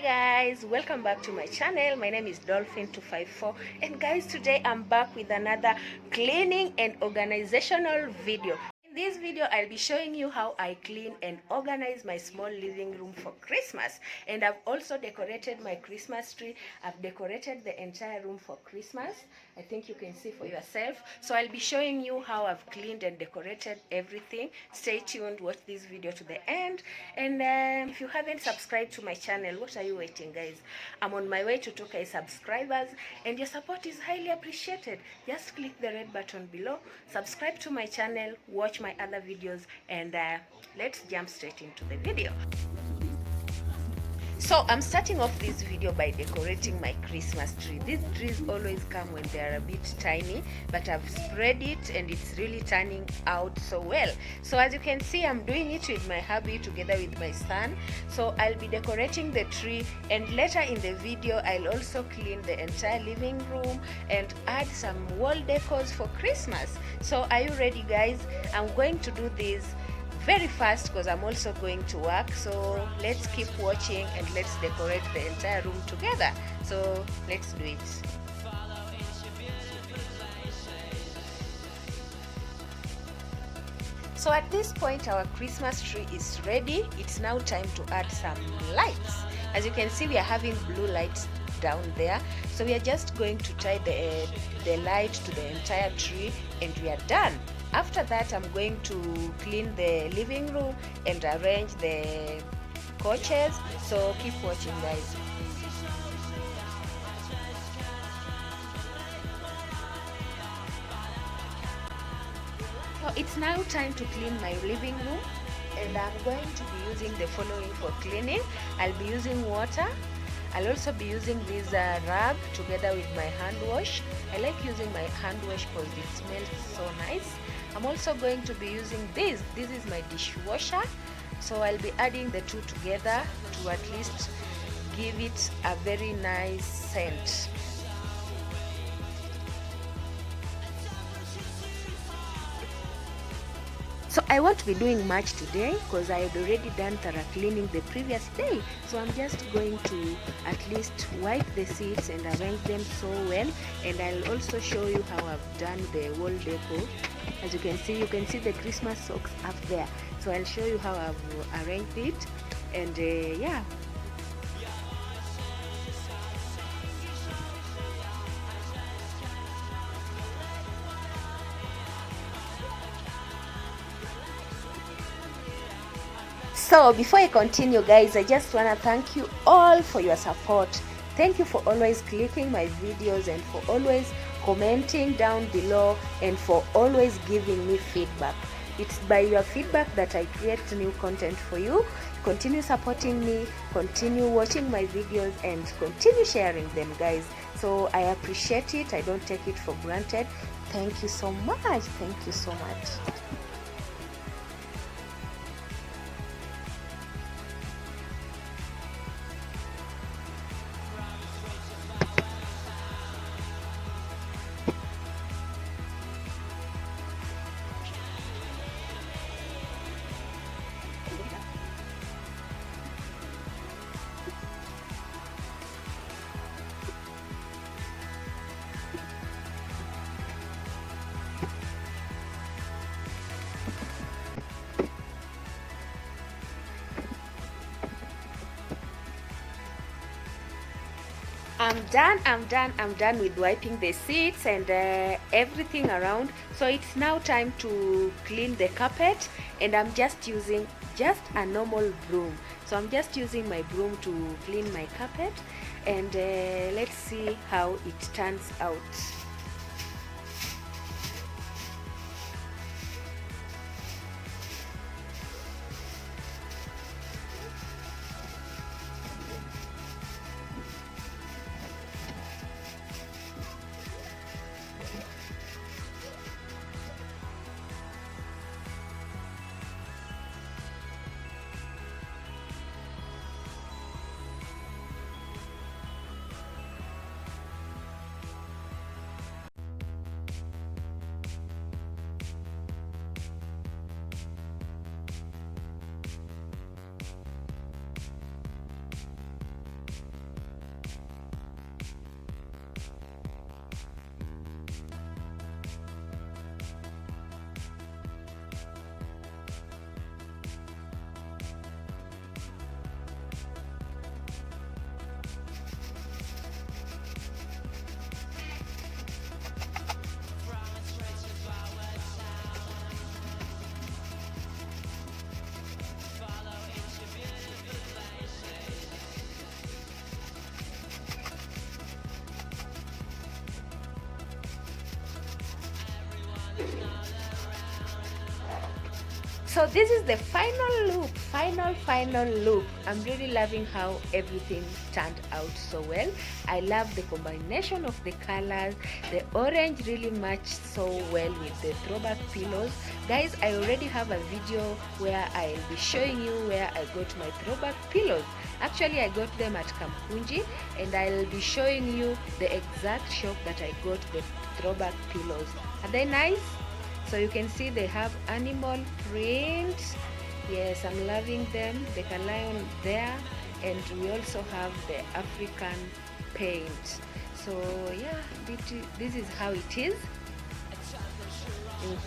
Guys, welcome back to my channel. My name is Dolphin254, and guys, today I'm back with another cleaning and organizational video. In this video, I'll be showing you how I clean and organize my small living room for Christmas. And I've also decorated my Christmas tree. I've decorated the entire room for Christmas. I think you can see for yourself. So I'll be showing you how I've cleaned and decorated everything. Stay tuned, watch this video to the end. And if you haven't subscribed to my channel, what are you waiting, guys? I'm on my way to 2K subscribers, and your support is highly appreciated. Just click the red button below, subscribe to my channel, watch my other videos, and let's jump straight into the video. So I'm starting off this video by decorating my Christmas tree. These trees always come when they are a bit tiny, but I've spread it and it's really turning out so well. So as you can see, I'm doing it with my hubby together with my son. So I'll be decorating the tree, and later in the video I'll also clean the entire living room and add some wall decors for Christmas. So are you ready, guys? I'm going to do this very fast because I'm also going to work. So let's keep watching and let's decorate the entire room together. So let's do it. So at this point, our Christmas tree is ready. It's now time to add some lights. As you can see, we are having blue lights down there. So we are just going to tie the light to the entire tree and we are done. After that, I'm going to clean the living room and arrange the couches. So keep watching, guys. So it's now time to clean my living room, and I'm going to be using the following for cleaning. I'll be using water. I'll also be using this rag together with my hand wash. I like using my hand wash because it smells so nice. I'm also going to be using this. This is my dishwasher. So I'll be adding the two together to at least give it a very nice scent. So I won't be doing much today because I had already done thorough cleaning the previous day. So I'm just going to at least wipe the seats and arrange them so well. And I'll also show you how I've done the wall decor. As you can see the Christmas socks up there. So I'll show you how I've arranged it. And yeah. So before I continue, guys, I just want to thank you all for your support. Thank you for always clicking my videos and for always commenting down below and for always giving me feedback. It's by your feedback that I create new content for you. Continue supporting me, continue watching my videos, and continue sharing them, guys. So I appreciate it. I don't take it for granted. Thank you so much. Thank you so much. I'm done with wiping the seats and everything around. So it's now time to clean the carpet, and I'm just using a normal broom. So I'm just using my broom to clean my carpet, and let's see how it turns out. So this is the final look, final look. I'm really loving how everything turned out so well. I love the combination of the colors. The orange really matched so well with the throwback pillows. Guys, I already have a video where I'll be showing you where I got my throwback pillows. Actually, I got them at Kamkunji, and I'll be showing you the exact shop that I got the throwback pillows. Are they nice? So you can see they have animal print. Yes, I'm loving them. The lion there, and we also have the African paint. So yeah, this is how it is.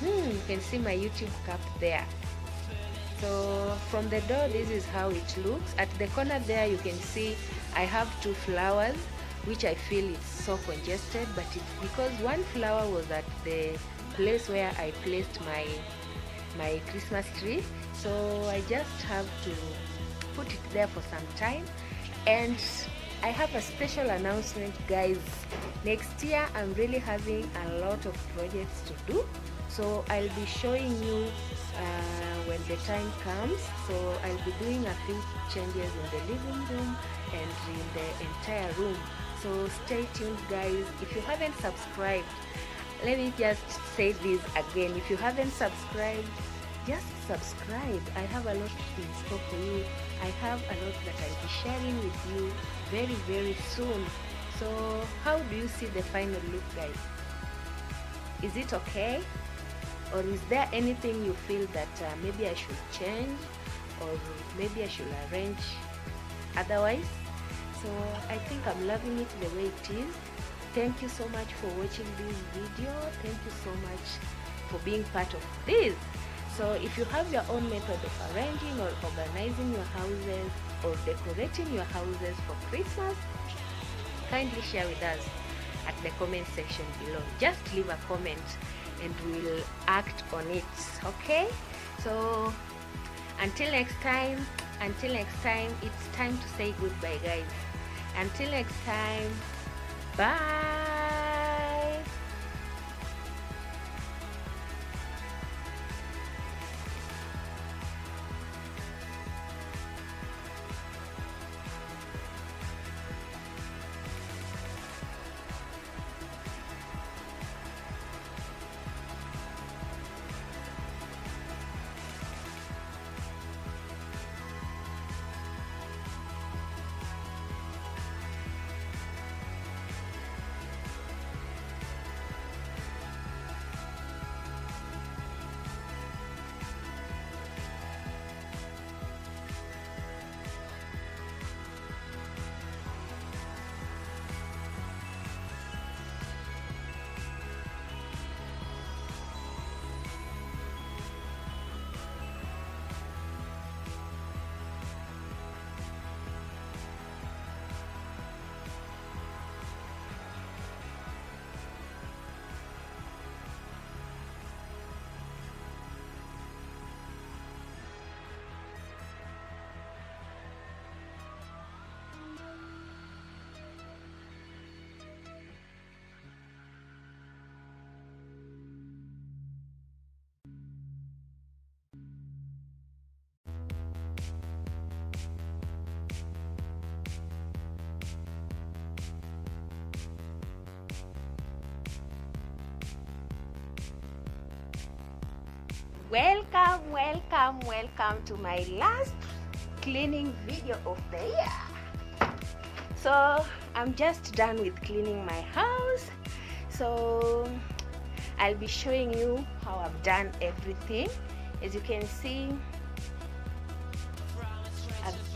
You can see my YouTube cap there. So from the door, this is how it looks. At the corner there, you can see I have 2 flowers, which I feel is so congested, but it's because one flower was at the place where I placed my Christmas tree, so I just have to put it there for some time. And I have a special announcement, guys. Next year I'm really having a lot of projects to do, so I'll be showing you when the time comes. So I'll be doing a few changes in the living room and in the entire room, so stay tuned, guys. If you haven't subscribed, let me just say this again. If you haven't subscribed, just subscribe. I have a lot in store for you. I have a lot that I'll be sharing with you very, very soon. So how do you see the final look, guys? Is it okay? Or is there anything you feel that maybe I should change, or maybe I should arrange otherwise? So I think I'm loving it the way it is. Thank you so much for watching this video. Thank you so much for being part of this. So if you have your own method of arranging or organizing your houses or decorating your houses for Christmas, kindly share with us at the comment section below. Just leave a comment and we'll act on it, okay? So until next time, it's time to say goodbye, guys. Until next time, bye. Welcome to my last cleaning video of the year. So I'm just done with cleaning my house, so I'll be showing you how I've done everything. As you can see, I've